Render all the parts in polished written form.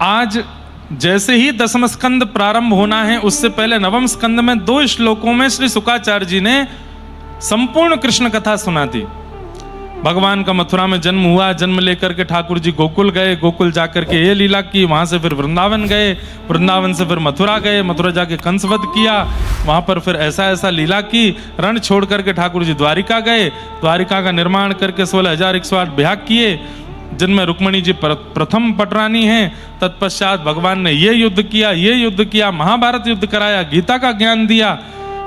आज जैसे ही दसम स्कंद प्रारंभ होना है, उससे पहले नवम स्कंद में 2 श्लोकों में श्री शुकाचार्य जी ने संपूर्ण कृष्ण कथा सुना दी। भगवान का मथुरा में जन्म हुआ, जन्म लेकर के ठाकुर जी गोकुल गए, गोकुल जाकर के ये लीला की, वहां से फिर वृंदावन गए, वृंदावन से फिर मथुरा गए, मथुरा जाके कंसवध किया, वहां पर फिर ऐसा ऐसा लीला की, रण छोड़ करके ठाकुर जी द्वारिका गए, द्वारिका का निर्माण करके 16,108 ब्याह किए, जिनमें रुक्मणी जी प्रथम पटरानी हैं। तत्पश्चात भगवान ने ये युद्ध किया, महाभारत युद्ध कराया, गीता का ज्ञान दिया,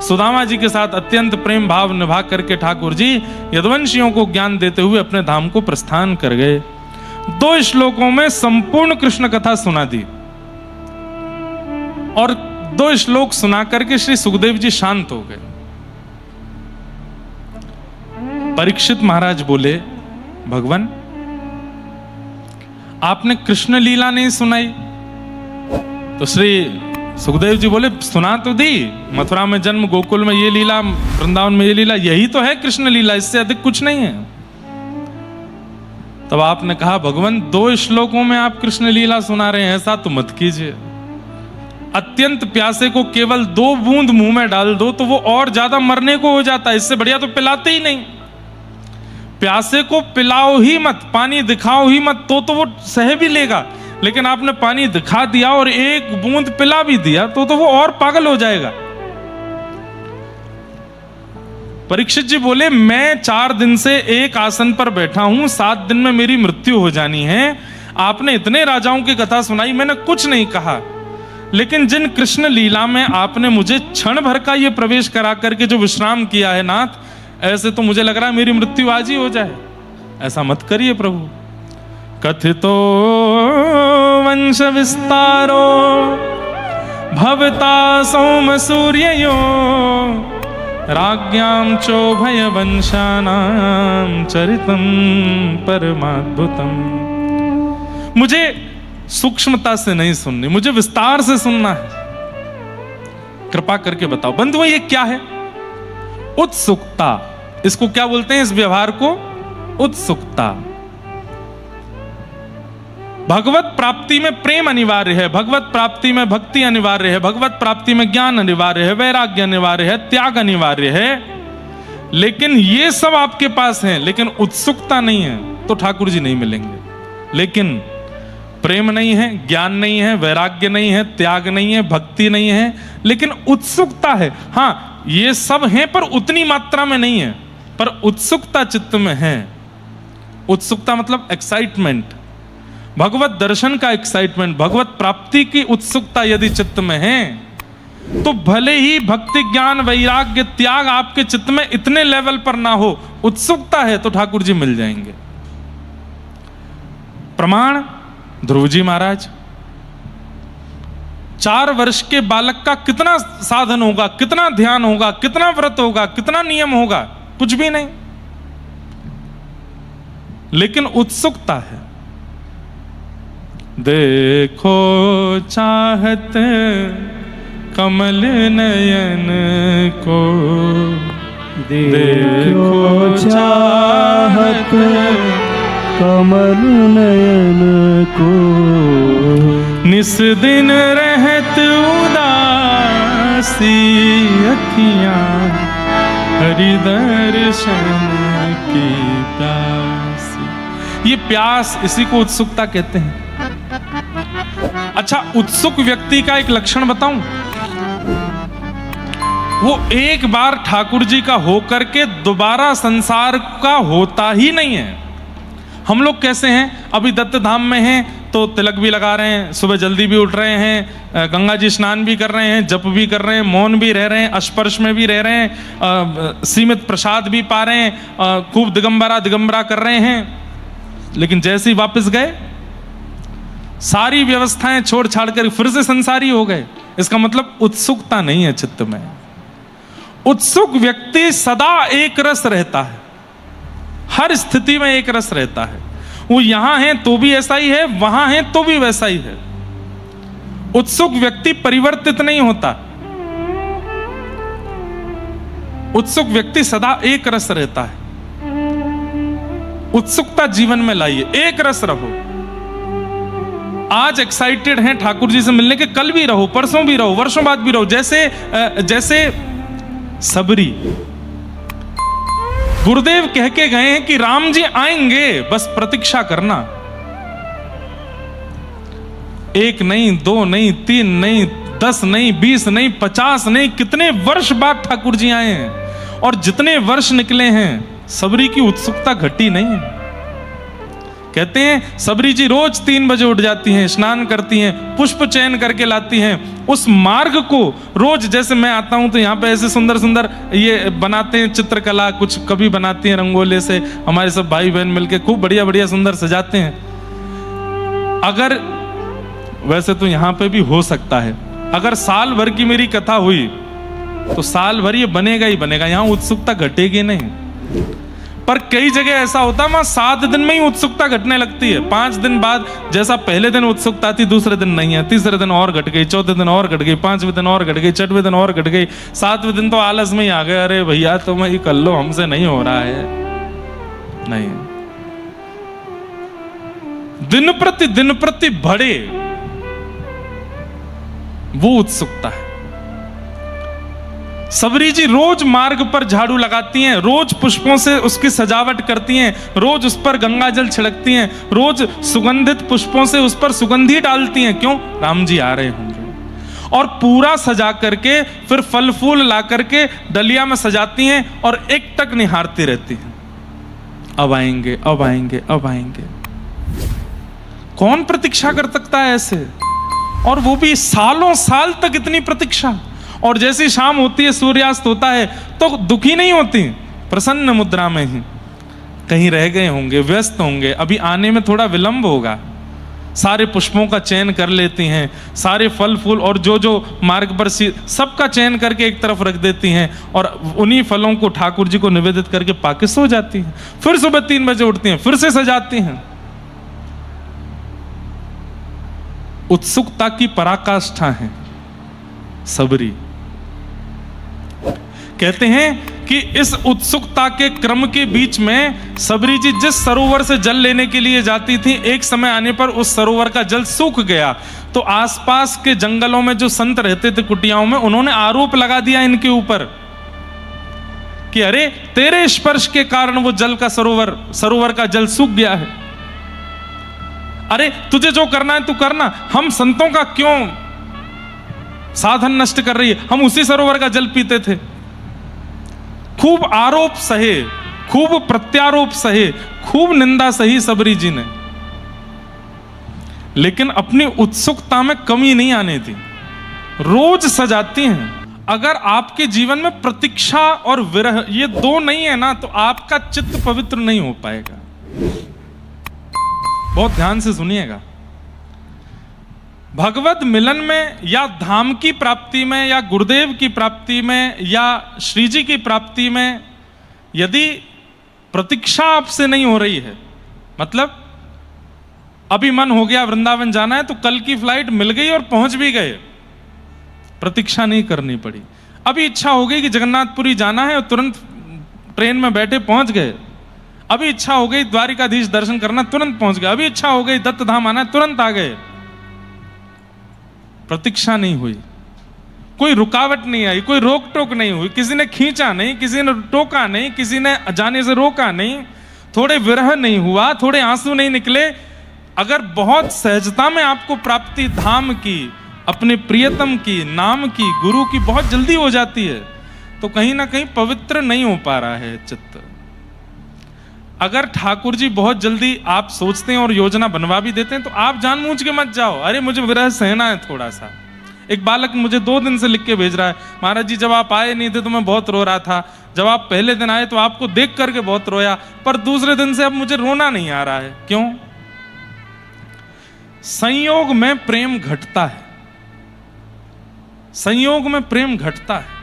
सुदामा जी के साथ अत्यंत प्रेम भाव निभा करके ठाकुर जी यदुवंशियों को ज्ञान देते हुए अपने धाम को प्रस्थान कर गए। 2 श्लोकों में संपूर्ण कृष्ण कथा सुना दी और 2 श्लोक सुना करके श्री सुखदेव जी शांत हो गए। परीक्षित महाराज बोले, भगवान आपने कृष्ण लीला नहीं सुनाई। तो श्री सुखदेव जी बोले, सुना तो दी, मथुरा में जन्म, गोकुल में ये लीला, वृंदावन में ये लीला, यही तो है कृष्ण लीला, इससे अधिक कुछ नहीं है। तब आपने कहा, भगवान 2 श्लोकों में आप कृष्ण लीला सुना रहे हैं, ऐसा तो मत कीजिए। अत्यंत प्यासे को केवल 2 बूंद मुंह में डाल दो तो वो और ज्यादा मरने को हो जाता है, इससे बढ़िया तो पिलाते ही नहीं। प्यासे को पिलाओ ही मत, पानी दिखाओ ही मत, तो वो सह भी लेगा, लेकिन आपने पानी दिखा दिया और 1 बूंद पिला भी दिया तो वो और पागल हो जाएगा। परीक्षित जी बोले, मैं 4 दिन से एक आसन पर बैठा हूं, 7 दिन में मेरी मृत्यु हो जानी है। आपने इतने राजाओं की कथा सुनाई, मैंने कुछ नहीं कहा, लेकिन जिन कृष्ण लीला में आपने मुझे क्षण भर का ये प्रवेश करा करके जो विश्राम किया है नाथ, ऐसे तो मुझे लग रहा है मेरी मृत्यु आज ही हो जाए। ऐसा मत करिए प्रभु। कथितो वंश विस्तारो भवता सोम सूर्ययो राज्ञां चोभय वंशानां चरितम परमाद्भुतम। मुझे सूक्ष्मता से नहीं सुननी, मुझे विस्तार से सुनना है। कृपा करके बताओ बंधुओं, ये क्या है? उत्सुकता, इसको क्या बोलते हैं? इस व्यवहार को उत्सुकता। भगवत प्राप्ति में प्रेम अनिवार्य है, भगवत प्राप्ति में भक्ति अनिवार्य है, भगवत प्राप्ति में ज्ञान अनिवार्य है, वैराग्य अनिवार्य है, त्याग अनिवार्य है। लेकिन ये सब आपके पास है, लेकिन उत्सुकता नहीं है तो ठाकुर जी नहीं मिलेंगे। लेकिन प्रेम नहीं है, ज्ञान नहीं है, वैराग्य नहीं है, त्याग नहीं है, भक्ति नहीं है, लेकिन उत्सुकता है। हाँ, ये सब है पर उतनी मात्रा में नहीं है, पर उत्सुकता चित्त में है। उत्सुकता मतलब एक्साइटमेंट, भगवत दर्शन का एक्साइटमेंट, भगवत प्राप्ति की उत्सुकता यदि चित्त में है तो भले ही भक्ति, ज्ञान, वैराग्य, त्याग आपके चित्त में इतने लेवल पर ना हो, उत्सुकता है तो ठाकुर जी मिल जाएंगे। प्रमाण ध्रुव जी महाराज। 4 वर्ष के बालक का कितना साधन होगा, कितना ध्यान होगा, कितना व्रत होगा, कितना नियम होगा? कुछ भी नहीं, लेकिन उत्सुकता है। देखो चाहत कमल नयन को, देखो चाहत कमल नयन को, निस दिन रहत उदासी अखियां, हरि दर्शन की प्यास। ये प्यास, इसी को उत्सुकता कहते हैं। अच्छा, उत्सुक व्यक्ति का एक लक्षण बताऊं, वो एक बार ठाकुर जी का होकर के दोबारा संसार का होता ही नहीं है। हम लोग कैसे हैं, अभी दत्त धाम में हैं तो तिलक भी लगा रहे हैं, सुबह जल्दी भी उठ रहे हैं, गंगा जी स्नान भी कर रहे हैं, जप भी कर रहे हैं, मौन भी रह रहे हैं, स्पर्श में भी रह रहे हैं, सीमित प्रसाद भी पा रहे हैं, खूब दिगंबरा कर रहे हैं। लेकिन जैसे ही वापस गए, सारी व्यवस्थाएं छोड़ छाड़ कर फिर से संसारी हो गए। इसका मतलब उत्सुकता नहीं है चित्त में। उत्सुक व्यक्ति सदा एक रस रहता है, हर स्थिति में एक रस रहता है। वो यहां है तो भी ऐसा ही है, वहां है तो भी वैसा ही है। उत्सुक व्यक्ति परिवर्तित नहीं होता। उत्सुक व्यक्ति सदा एक रस रहता है। उत्सुकता जीवन में लाइए, एक रस रहो। आज एक्साइटेड हैं ठाकुर जी से मिलने के, कल भी रहो, परसों भी रहो, वर्षों बाद भी रहो। जैसे सबरी, गुरुदेव कह के गए हैं कि राम जी आएंगे, बस प्रतीक्षा करना। 1 नहीं, 2 नहीं, 3 नहीं, 10 नहीं, 20 नहीं, 50 नहीं, कितने वर्ष बाद ठाकुर जी आए हैं। और जितने वर्ष निकले हैं, सबरी की उत्सुकता घटी नहीं है। कहते हैं सबरी जी रोज 3 बजे उठ जाती हैं, स्नान करती हैं, पुष्प चयन करके लाती हैं। उस मार्ग को रोज, जैसे मैं आता हूं तो यहाँ पे ऐसे सुंदर सुंदर ये बनाते हैं चित्रकला, कुछ कभी बनाती हैं रंगोले से, हमारे सब भाई बहन मिलके खूब बढ़िया बढ़िया सुंदर सजाते हैं। अगर वैसे तो यहाँ पे भी हो सकता है, अगर साल भर की मेरी कथा हुई तो साल भर ये बनेगा ही बनेगा, यहाँ उत्सुकता घटेगी नहीं। पर कई जगह ऐसा होता है वहां 7 दिन में ही उत्सुकता घटने लगती है। 5 दिन बाद जैसा पहले दिन उत्सुकता थी, दूसरे दिन नहीं है, तीसरे दिन और घट गई, चौथे दिन और घट गई, 5वें दिन और घट गई, 6वें दिन और घट गई, 7वें दिन तो आलस में ही आ गए, अरे भैया तुम ही कर लो, हमसे नहीं हो रहा है। नहीं, दिन प्रति बढ़े वो उत्सुकता है। सबरी जी रोज मार्ग पर झाड़ू लगाती हैं, रोज पुष्पों से उसकी सजावट करती हैं, रोज उस पर गंगा जल छिड़कती हैं, रोज सुगंधित पुष्पों से उस पर सुगंधी डालती हैं। क्यों? राम जी आ रहे होंगे। और पूरा सजा करके फिर फल फूल ला करके डलिया में सजाती हैं और एकटक निहारती रहती हैं, अब आएंगे, अब आएंगे, अब आएंगे। कौन प्रतीक्षा कर सकता है ऐसे? और वो भी सालों साल तक इतनी प्रतीक्षा। और जैसी शाम होती है, सूर्यास्त होता है, तो दुखी नहीं होती, प्रसन्न मुद्रा में ही। कहीं रह गए होंगे, व्यस्त होंगे, अभी आने में थोड़ा विलंब होगा। सारे पुष्पों का चयन कर लेती हैं, सारे फल फूल और जो जो मार्ग पर सबका चयन करके एक तरफ रख देती हैं, और उन्हीं फलों को ठाकुर जी को निवेदित करके पाके सो जाती हैं। फिर सुबह 3 बजे उठती हैं, फिर से सजाती हैं। उत्सुकता की पराकाष्ठा है सबरी। कहते हैं कि इस उत्सुकता के क्रम के बीच में सबरी जी जिस सरोवर से जल लेने के लिए जाती थी, एक समय आने पर उस सरोवर का जल सूख गया। तो आसपास के जंगलों में जो संत रहते थे कुटियाओं में, उन्होंने आरोप लगा दिया इनके ऊपर कि अरे तेरे स्पर्श के कारण वो जल का सरोवर का जल सूख गया है। अरे तुझे जो करना है तू करना, हम संतों का क्यों साधन नष्ट कर रही है? हम उसी सरोवर का जल पीते थे। खूब आरोप सहे, खूब प्रत्यारोप सहे, खूब निंदा सही सबरी जी ने, लेकिन अपनी उत्सुकता में कमी नहीं आने दी। रोज सजाती हैं। अगर आपके जीवन में प्रतीक्षा और विरह ये 2 नहीं है ना, तो आपका चित्त पवित्र नहीं हो पाएगा। बहुत ध्यान से सुनिएगा। भगवत मिलन में या धाम की प्राप्ति में या गुरुदेव की प्राप्ति में या श्री जी की प्राप्ति में यदि प्रतीक्षा आपसे नहीं हो रही है, मतलब अभी मन हो गया वृंदावन जाना है तो कल की फ्लाइट मिल गई और पहुंच भी गए, प्रतीक्षा नहीं करनी पड़ी। अभी इच्छा हो गई कि जगन्नाथपुरी जाना है और तुरंत ट्रेन में बैठे पहुंच गए। अभी इच्छा हो गई द्वारिकाधीश दर्शन करना, तुरंत पहुंच गए। अभी इच्छा हो गई दत्त धाम आना, तुरंत आ गए। प्रतीक्षा नहीं हुई, कोई रुकावट नहीं आई, कोई रोक टोक नहीं हुई, किसी ने खींचा नहीं, किसी ने टोका नहीं, किसी ने जाने से रोका नहीं, थोड़े विरह नहीं हुआ, थोड़े आंसू नहीं निकले। अगर बहुत सहजता में आपको प्राप्ति धाम की, अपने प्रियतम की, नाम की, गुरु की बहुत जल्दी हो जाती है, तो कहीं ना कहीं पवित्र नहीं हो पा रहा है चित्त। अगर ठाकुर जी बहुत जल्दी आप सोचते हैं और योजना बनवा भी देते हैं, तो आप जानबूझ के मत जाओ, अरे मुझे विरह सहना है थोड़ा सा। एक बालक मुझे 2 दिन से लिख के भेज रहा है, महाराज जी जब आप आए नहीं थे तो मैं बहुत रो रहा था, जब आप पहले दिन आए तो आपको देख करके बहुत रोया, पर दूसरे दिन से अब मुझे रोना नहीं आ रहा है। क्यों? संयोग में प्रेम घटता है, संयोग में प्रेम घटता है।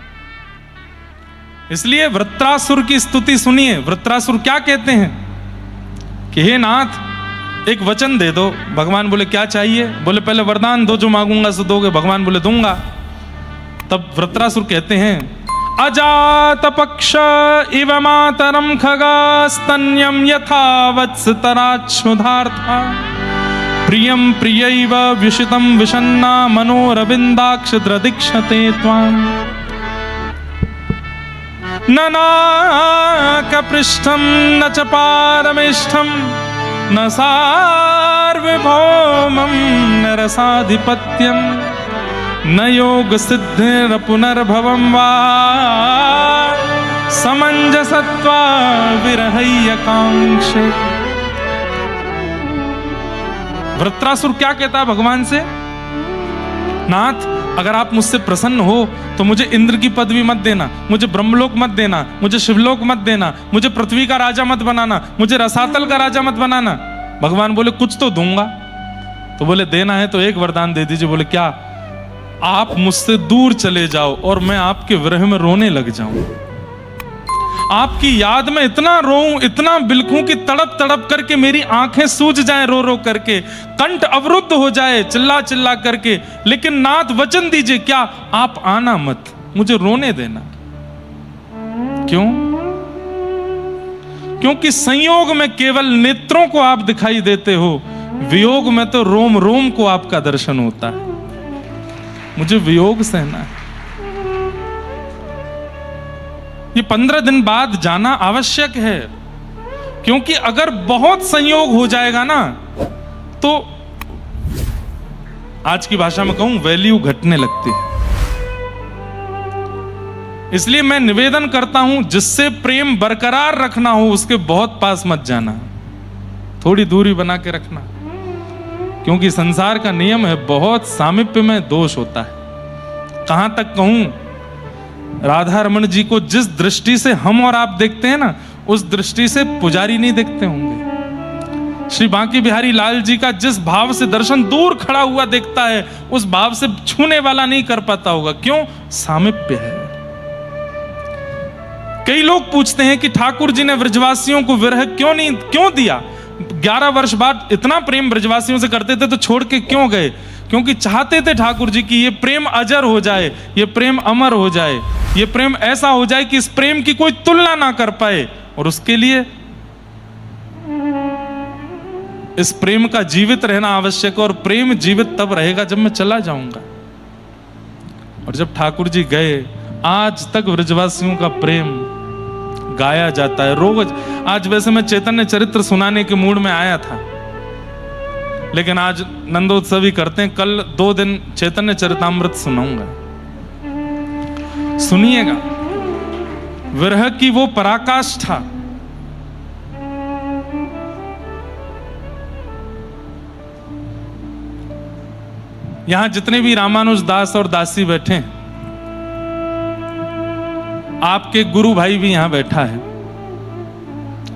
इसलिए वृत्रासुर की स्तुति सुनिए। वृत्रासुर क्या कहते हैं कि हे नाथ एक वचन दे दो। भगवान बोले क्या चाहिए? बोले पहले वरदान दो, जो मांगूंगा सो दोगे। भगवान बोले दूंगा। तब वृत्रासुर कहते हैं अजात पक्ष इव मातरम खगा स्तन्यम यथा वत्स तराच्छुधार्था प्रियं प्रियैव व्युषितं विषन्ना मनोरविन्दाक्षद्रदीक्षते त्वाम् न नाकपृष्ठं न च पारमेष्ठं न सार्वभौमं न रसाधिपत्यं न योगसिद्धिर्पुनर्भवं वा समञ्जसत्वा विरहय्यकांक्षे। वृत्रासुर क्या कहता है भगवान से? नाथ, अगर आप मुझसे प्रसन्न हो तो मुझे इंद्र की पदवी मत देना, मुझे ब्रह्मलोक मत देना, मुझे शिवलोक मत देना, मुझे पृथ्वी का राजा मत बनाना, मुझे रसातल का राजा मत बनाना। भगवान बोले कुछ तो दूंगा। तो बोले देना है तो एक वरदान दे दीजिए। बोले क्या? आप मुझसे दूर चले जाओ और मैं आपके विरह में रोने लग जाऊं, आपकी याद में इतना रोऊं, इतना बिलखूं कि तड़प तड़प करके मेरी आंखें सूज जाएं रो रो करके, कंठ अवरुद्ध हो जाए चिल्ला चिल्ला करके। लेकिन नाथ वचन दीजिए, क्या आप आना मत, मुझे रोने देना। क्यों? क्योंकि संयोग में केवल नेत्रों को आप दिखाई देते हो, वियोग में तो रोम रोम को आपका दर्शन होता है। मुझे वियोग सहना है। ये 15 दिन बाद जाना आवश्यक है, क्योंकि अगर बहुत संयोग हो जाएगा ना तो आज की भाषा में कहूं वैल्यू घटने लगती है। इसलिए मैं निवेदन करता हूं, जिससे प्रेम बरकरार रखना हो उसके बहुत पास मत जाना, थोड़ी दूरी बना के रखना। क्योंकि संसार का नियम है, बहुत सामीप्य में दोष होता है। कहां तक कहूं, राधा रमन जी को जिस दृष्टि से हम और आप देखते हैं ना, उस दृष्टि से पुजारी नहीं देखते होंगे। श्री बांके बिहारी लाल जी का जिस भाव से दर्शन दूर खड़ा हुआ देखता है, उस भाव से छूने वाला नहीं कर पाता होगा। क्यों? सामीप्य है। कई लोग पूछते हैं कि ठाकुर जी ने ब्रजवासियों को विरह क्यों दिया? 11 वर्ष बाद इतना प्रेम ब्रजवासियों से करते थे तो छोड़ के क्यों गए? क्योंकि चाहते थे ठाकुर जी कि ये प्रेम अजर हो जाए, ये प्रेम अमर हो जाए, ये प्रेम ऐसा हो जाए कि इस प्रेम की कोई तुलना ना कर पाए। और उसके लिए इस प्रेम का जीवित रहना आवश्यक है। और प्रेम जीवित तब रहेगा जब मैं चला जाऊंगा। और जब ठाकुर जी गए, आज तक ब्रजवासियों का प्रेम गाया जाता है रोज। आज वैसे मैं चैतन्य चरित्र सुनाने के मूड में आया था, लेकिन आज नंदोत्सव ही करते हैं। कल 2 दिन चैतन्य चरितामृत सुनाऊंगा, सुनिएगा। विरह की वो पराकाष्ठा, यहां जितने भी रामानुज दास और दासी बैठे हैं, आपके गुरु भाई भी यहां बैठा है,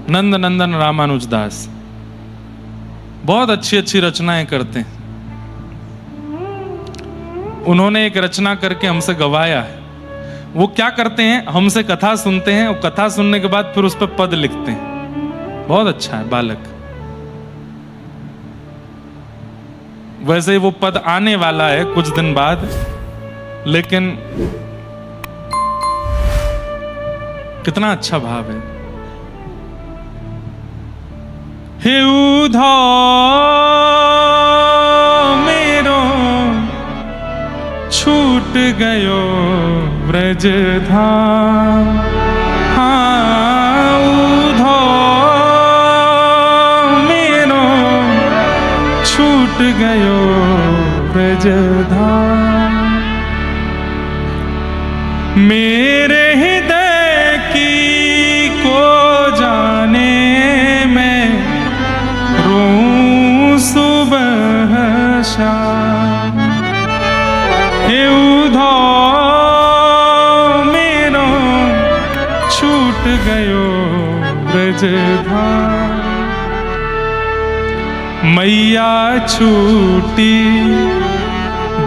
नंद नंदन रामानुज दास। बहुत अच्छी अच्छी रचनाएं करते हैं। उन्होंने एक रचना करके हमसे गवाया है। वो क्या करते हैं, हमसे कथा सुनते हैं और कथा सुनने के बाद फिर उस पर पद लिखते हैं। बहुत अच्छा है बालक। वैसे वो पद आने वाला है कुछ दिन बाद, लेकिन कितना अच्छा भाव है। हे उधा मेरो छूट गयो ब्रज धाम, हाँ उधा मेरो छूट गयो ब्रज धाम। मेरे हृदय की को जाने में रोऊं सुबह शाम। हे उधो मेरो छूट गयो ब्रज धाम। मैया छूटी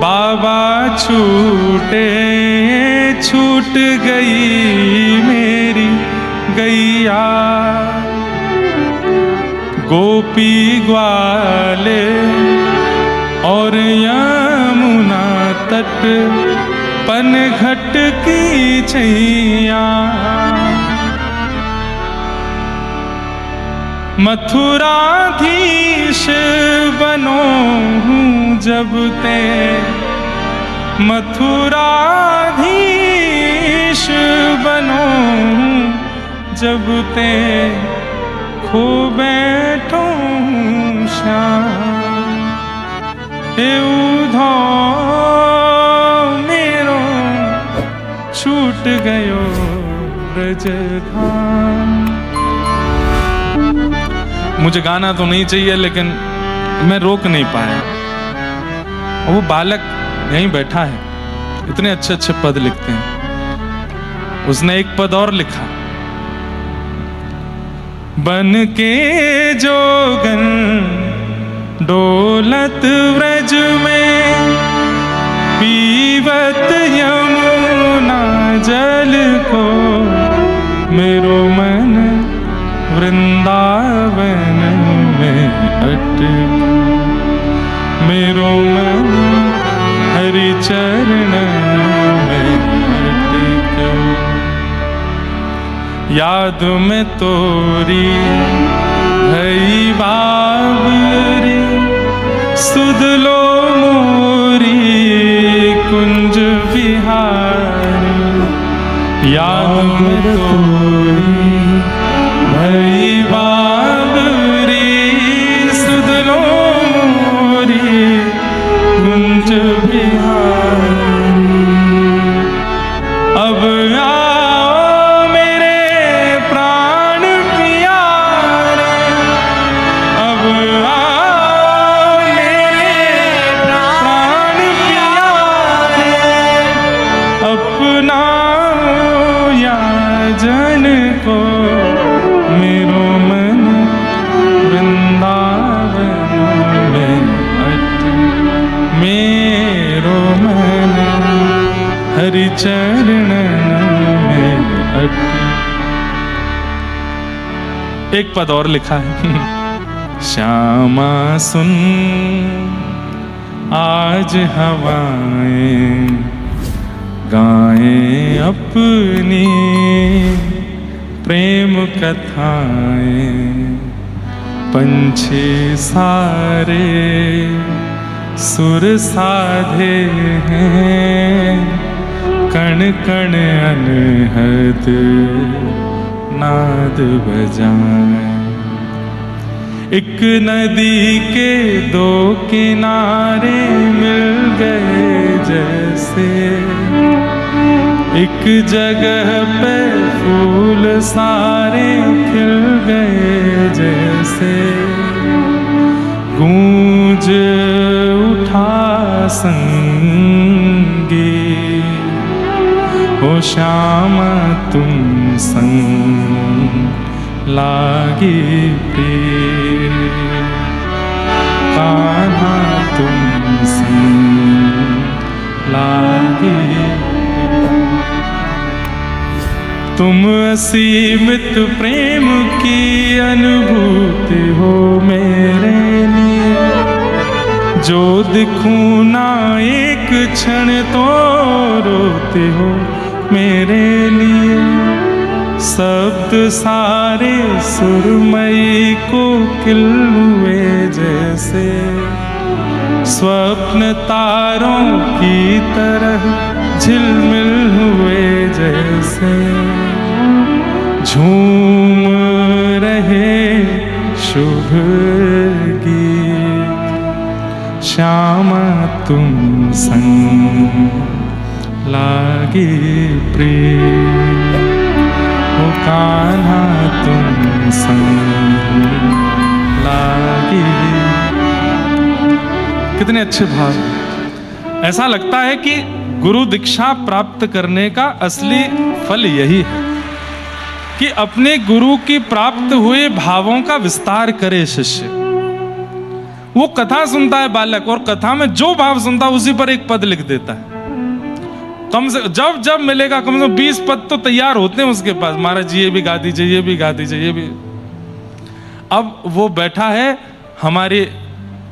बाबा छूटे, छूट गई मेरी गैया। गोपी ग्वाले और यमुना तट पनघट की छैया। मथुराधीश बनो हूँ जब ते मथुराधीश बनो हूँ जब ते खो बैठो श्याम हे उधो मेरो छूट गयो ब्रजधाम। मुझे गाना तो नहीं चाहिए लेकिन मैं रोक नहीं पाया। वो बालक यहीं बैठा है, इतने अच्छे अच्छे पद लिखते हैं। उसने एक पद और लिखा, बन के जोगन डोलत व्रज में पीवत यमुना जल को मेरो मन वृंदावन में अटक मेरो मन हरि चरण में अटक। याद में तोरी भई बाबरी सुध लो मोरी कुंज बिहारी। याद में तोरी भई बाबरी सुध लो मोरी कुंज बिहारी। अब आओ मेरे प्राण प्यारे, अब आओ मेरे प्राण प्यारे, अपनाओ या जन को मेरो मन वृंदावन में अटक मेरो मन हरि चरण में अटक। एक पद और लिखा है, श्यामा सुन आज हवाएं गाएं अपनी प्रेम कथाएं। पंछी सारे सुर साधे हैं, कण कण अनहद नाद बजाएं। एक नदी के दो किनारे मिल गए जैसे, एक जगह पे फूल सारे खिल गए जैसे। गूंज उठा संगीत, हो श्यामा तुम संग लागे प्रिय, कान्हा तुम संग लागे। तुम असीमित प्रेम की अनुभूति हो मेरे लिए, जो दिखूं ना एक क्षण तो रोते हो मेरे लिए। शब्द सारे सुरमई को किल हुए जैसे, स्वप्न तारों की तरह झिलमिल हुए जैसे। झूम रहे शुभ गीत, श्यामा तुम संग लागे प्रिय, हो कान्हा तुम संग लागे। कितने अच्छे भाव। ऐसा लगता है कि गुरु दीक्षा प्राप्त करने का असली फल यही है कि अपने गुरु की प्राप्त हुए भावों का विस्तार करे शिष्य। वो कथा सुनता है बालक, और कथा में जो भाव सुनता है उसी पर एक पद लिख देता है। कम से जब जब मिलेगा कम से कम 20 पद तो तैयार होते हैं उसके पास। महाराज जी ये भी गा दीजिए, ये भी गा दीजिए, ये भी। अब वो बैठा है हमारे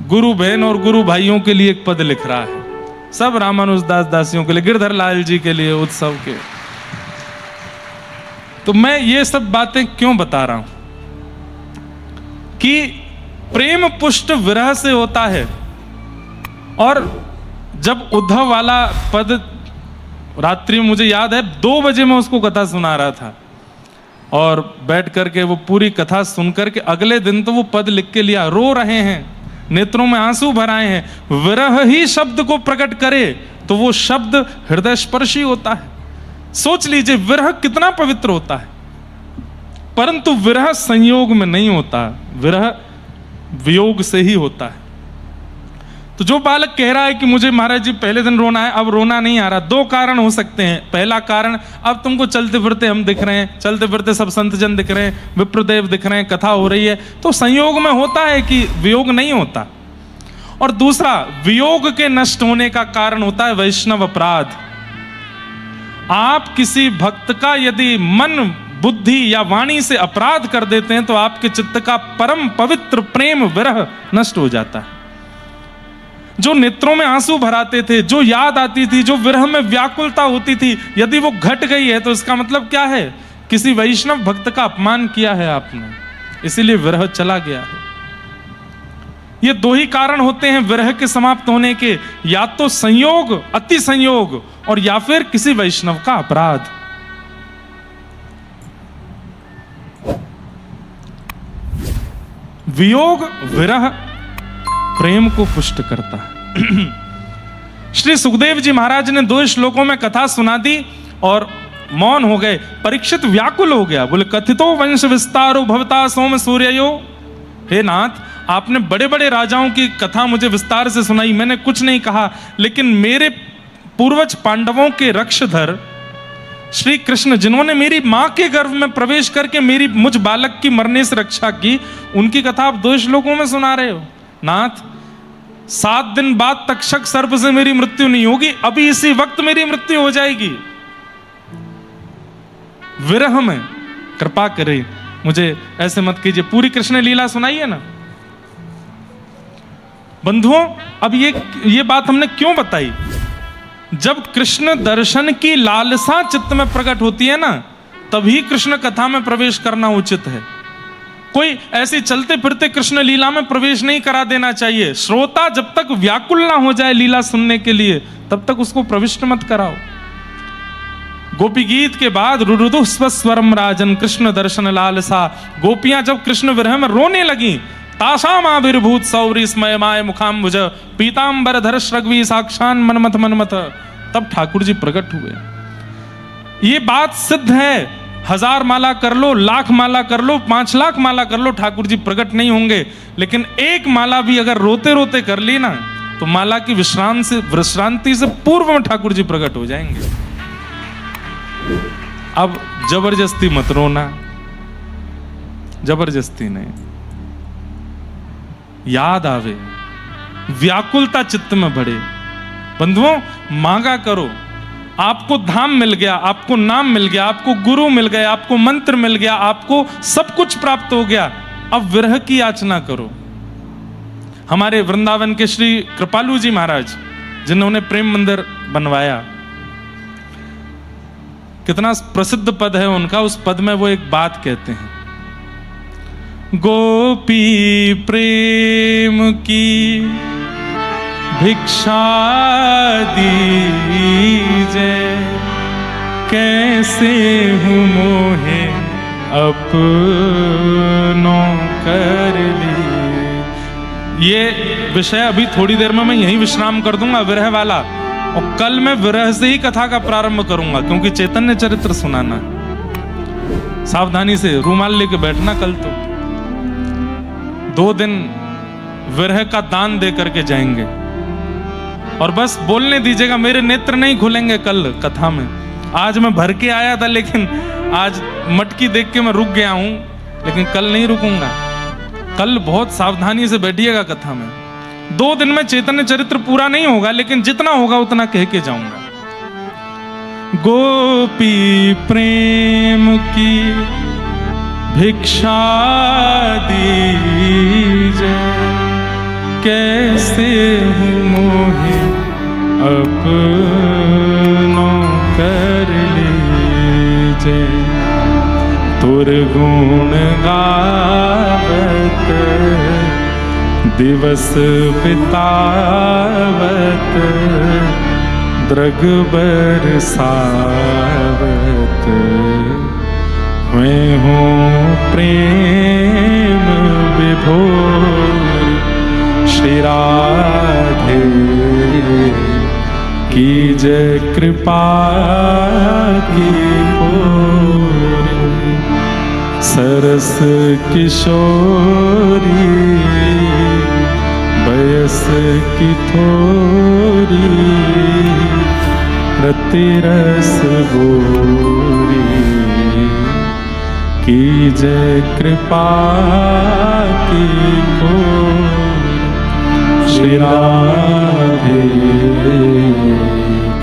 गुरु बहन और गुरु भाइयों के लिए एक पद लिख रहा है, सब रामानुजदास दासियों के लिए, गिरधर लाल जी के लिए, उत्सव के। तो मैं ये सब बातें क्यों बता रहा हूं कि प्रेम पुष्ट विरह से होता है। और जब उद्धव वाला पद रात्रि में मुझे याद है 2 बजे मैं उसको कथा सुना रहा था और बैठ करके वो पूरी कथा सुन करके अगले दिन तो वो पद लिख के लिया। रो रहे हैं, नेत्रों में आंसू भर आए हैं। विरह ही शब्द को प्रकट करे तो वो शब्द हृदय स्पर्शी होता है। सोच लीजिए विरह कितना पवित्र होता है, परंतु विरह संयोग में नहीं होता, विरह वियोग से ही होता है। तो जो बालक कह रहा है कि मुझे महाराज जी पहले दिन रोना है, अब रोना नहीं आ रहा, 2 कारण हो सकते हैं। पहला कारण, अब तुमको चलते फिरते हम दिख रहे हैं, चलते फिरते सब संत जन दिख रहे हैं, विप्रदेव दिख रहे हैं, कथा हो रही है, तो संयोग में होता है कि वियोग नहीं होता। और दूसरा, वियोग के नष्ट होने का कारण होता है वैष्णव अपराध। आप किसी भक्त का यदि मन, बुद्धि या वाणी से अपराध कर देते हैं तो आपके चित्त का परम पवित्र प्रेम विरह नष्ट हो जाता है। जो नेत्रों में आंसू भराते थे, जो याद आती थी, जो विरह में व्याकुलता होती थी, यदि वो घट गई है तो इसका मतलब क्या है? किसी वैष्णव भक्त का अपमान किया है आपने, इसीलिए विरह चला गया है। ये 2 ही कारण होते हैं विरह के समाप्त होने के, या तो संयोग, अति संयोग, और या फिर किसी वैष्णव का अपराध। वियोग विरह प्रेम को पुष्ट करता है। श्री सुखदेव जी महाराज ने 2 श्लोकों में कथा सुना दी और मौन हो गए। परीक्षित व्याकुल हो गया, बोले कथितो वंश विस्तारो भवता सोम सूर्यो। हे नाथ, आपने बड़े बड़े राजाओं की कथा मुझे विस्तार से सुनाई, मैंने कुछ नहीं कहा, लेकिन मेरे पूर्वज पांडवों के रक्षधर श्री कृष्ण, जिन्होंने मेरी मां के गर्भ में प्रवेश करके मुझ बालक की मरने से रक्षा की, उनकी कथा आप 2 श्लोकों में सुना रहे हो। नाथ, 7 दिन बाद तक्षक सर्प से मेरी मृत्यु नहीं होगी, अभी इसी वक्त मेरी मृत्यु हो जाएगी। विरह में कृपा करे, मुझे ऐसे मत कीजिए। पूरी कृष्ण लीला सुनाइए ना। बंधुओं, अब ये बात हमने क्यों बताई? जब कृष्ण दर्शन की लालसा चित्त में प्रकट होती है ना, तभी कृष्ण कथा में प्रवेश करना उचित है। कोई ऐसे चलते फिरते कृष्ण लीला में प्रवेश नहीं करा देना चाहिए। श्रोता जब तक व्याकुल ना हो जाए लीला सुनने के लिए, तब तक उसको प्रविष्ट मत कराओ। गोपी गीत के बाद रुरुदु स्वस्वरम राजन कृष्ण दर्शन लालसा, गोपियां जब कृष्ण विरह में रोने लगी, तासाम आविर्भूत सौरी स्मयमाय मुखाम्बुज पीतांबर धर श्रग्वी साक्षान मनमथ मनमथ, तब ठाकुर जी प्रकट हुए। ये बात सिद्ध है, 1000 माला कर लो, 1,00,000 माला कर लो, 5 लाख माला कर लो, ठाकुर जी प्रकट नहीं होंगे। लेकिन एक माला भी अगर रोते रोते कर ली ना, तो माला की विश्रांति से पूर्व में ठाकुर जी प्रकट हो जाएंगे। अब जबरदस्ती मत रोना, जबरदस्ती नहीं। याद आवे, व्याकुलता चित्त में बढ़े। बंधुओं, मांगा करो। आपको धाम मिल गया, आपको नाम मिल गया, आपको गुरु मिल गया, आपको मंत्र मिल गया, आपको सब कुछ प्राप्त हो गया, अब विरह की याचना करो। हमारे वृंदावन के श्री कृपालु जी महाराज, जिन्होंने प्रेम मंदिर बनवाया, कितना प्रसिद्ध पद है उनका। उस पद में वो एक बात कहते हैं, गोपी प्रेम की भिक्षा दीजे, कैसे हूँ मोहे अपनों कर ली। ये विषय अभी थोड़ी देर में मैं यहीं विश्राम कर दूंगा, विरह वाला, और कल मैं विरह से ही कथा का प्रारंभ करूंगा, क्योंकि चैतन्य चरित्र सुनाना। सावधानी से रूमाल लेके बैठना। कल तो 2 दिन विरह का दान दे करके जाएंगे, और बस बोलने दीजिएगा, मेरे नेत्र नहीं खुलेंगे कल कथा में। आज मैं भर के आया था, लेकिन आज मटकी देख के मैं रुक गया हूं, लेकिन कल नहीं रुकूंगा। कल बहुत सावधानी से बैठिएगा कथा में। 2 दिन में चैतन्य चरित्र पूरा नहीं होगा, लेकिन जितना होगा उतना कह के जाऊंगा। गोपी प्रेम की भिक्षा दीजे, कैसे हूँ मोहे अपनों कर लीजे। तुर गुण गावत दिवस बितावत द्रग बरसावत, मैं हूँ प्रेम विभोर श्री राधे, कीजय कृपा की ओर। सरस किशोरी बयस की थोरी, रतिरस गोरी, कीजय कृपा की ओर। श्री राधे,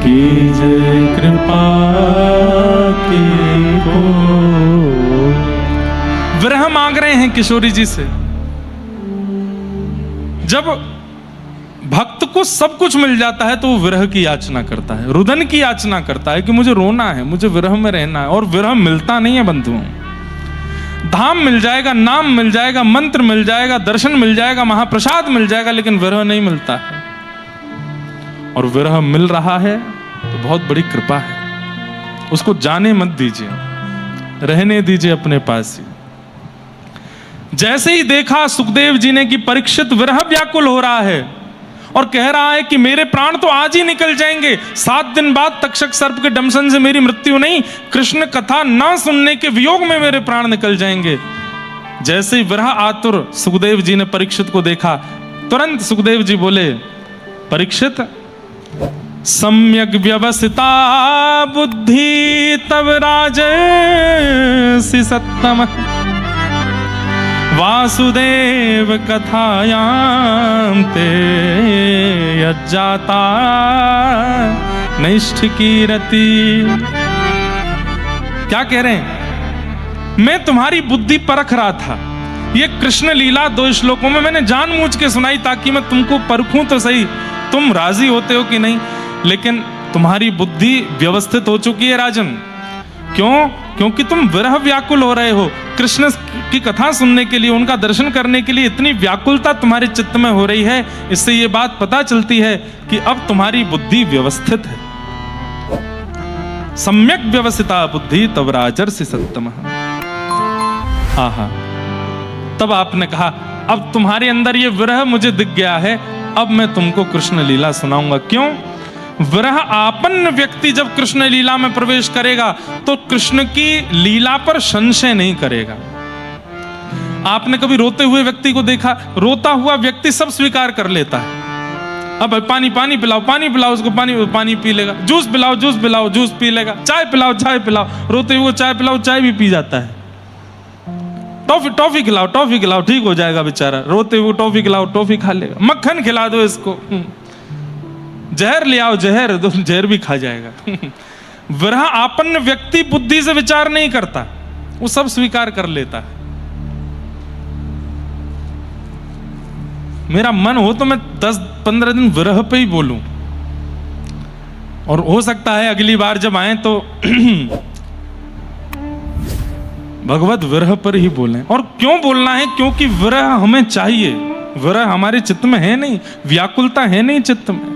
कीजय कृपा की ओर। विरह मांग रहे हैं किशोरी जी से। जब भक्त को सब कुछ मिल जाता है तो वो विरह की याचना करता है, रुदन की याचना करता है कि मुझे रोना है, मुझे विरह में रहना है। और विरह मिलता नहीं है बंधुओं। धाम मिल जाएगा, नाम मिल जाएगा, मंत्र मिल जाएगा, दर्शन मिल जाएगा, महाप्रसाद मिल जाएगा, लेकिन विरह नहीं मिलता है। और विरह मिल रहा है तो बहुत बड़ी कृपा है। उसको जाने मत दीजिए, रहने दीजिए अपने पास ही। जैसे ही देखा सुखदेव जी ने कि परीक्षित विरह व्याकुल हो रहा है और कह रहा है कि मेरे प्राण तो आज ही निकल जाएंगे, 7 दिन बाद तक्षक सर्प के दंशन से मेरी मृत्यु नहीं, कृष्ण कथा ना सुनने के वियोग में मेरे प्राण निकल जाएंगे। जैसे ही विरह आतुर सुखदेव जी ने परीक्षित को देखा, तुरंत सुखदेव जी बोले, परीक्षित सम्यक व्यवस्थिता बुद्धि तब राजसी सत्तम, वासुदेव कथायां ते यज्जाता निष्ठ कीरति। क्या कह रहे हैं? मैं तुम्हारी बुद्धि परख रहा था। ये कृष्ण लीला 2 श्लोकों में मैंने जानबूझ के सुनाई ताकि मैं तुमको परखूं तो सही, तुम राजी होते हो कि नहीं। लेकिन तुम्हारी बुद्धि व्यवस्थित हो चुकी है राजन। क्यों? क्योंकि तुम विरह व्याकुल हो रहे हो। कृष्ण की कथा सुनने के लिए, उनका दर्शन करने के लिए इतनी व्याकुलता तुम्हारे चित्त में हो रही है। इससे ये बात पता चलती है कि अब तुम्हारी बुद्धि व्यवस्थित है। सम्यक व्यवस्थिता बुद्धि तब राजर्षि सत्तमः। आहा, तब आपने कहा अब तुम्हारे अंदर ये विरह मुझे दिख गया है, अब मैं तुमको कृष्ण लीला सुनाऊंगा। क्यों? विरह आपन्न व्यक्ति जब कृष्ण लीला में प्रवेश करेगा तो कृष्ण की लीला पर संशय नहीं करेगा। आपने कभी रोते हुए व्यक्ति को देखा? रोता हुआ व्यक्ति सब स्वीकार कर लेता है। अब पानी पानी पिलाओ, पानी पिलाओ उसको, पानी पी लेगा। जूस पिलाओ, जूस पिलाओ, जूस पी लेगा। चाय पिलाओ, चाय पिलाओ, रोते हुए चाय पिलाओ, चाय भी पी जाता है। टॉफी खिलाओ, टॉफी खिलाओ, ठीक हो जाएगा बेचारा। रोते हुए टॉफी खिलाओ, टॉफी खा लेगा। मक्खन खिला दो इसको, जहर ले आओ, जहर तो जहर भी खा जाएगा। विरह आपन्न व्यक्ति बुद्धि से विचार नहीं करता, वो सब स्वीकार कर लेता है। मेरा मन हो तो मैं 10-15 दिन विरह पे ही बोलूं, और हो सकता है अगली बार जब आए तो भगवत विरह पर ही बोलें। और क्यों बोलना है? क्योंकि विरह हमें चाहिए। विरह हमारे चित्त में है नहीं, व्याकुलता है नहीं चित्त में।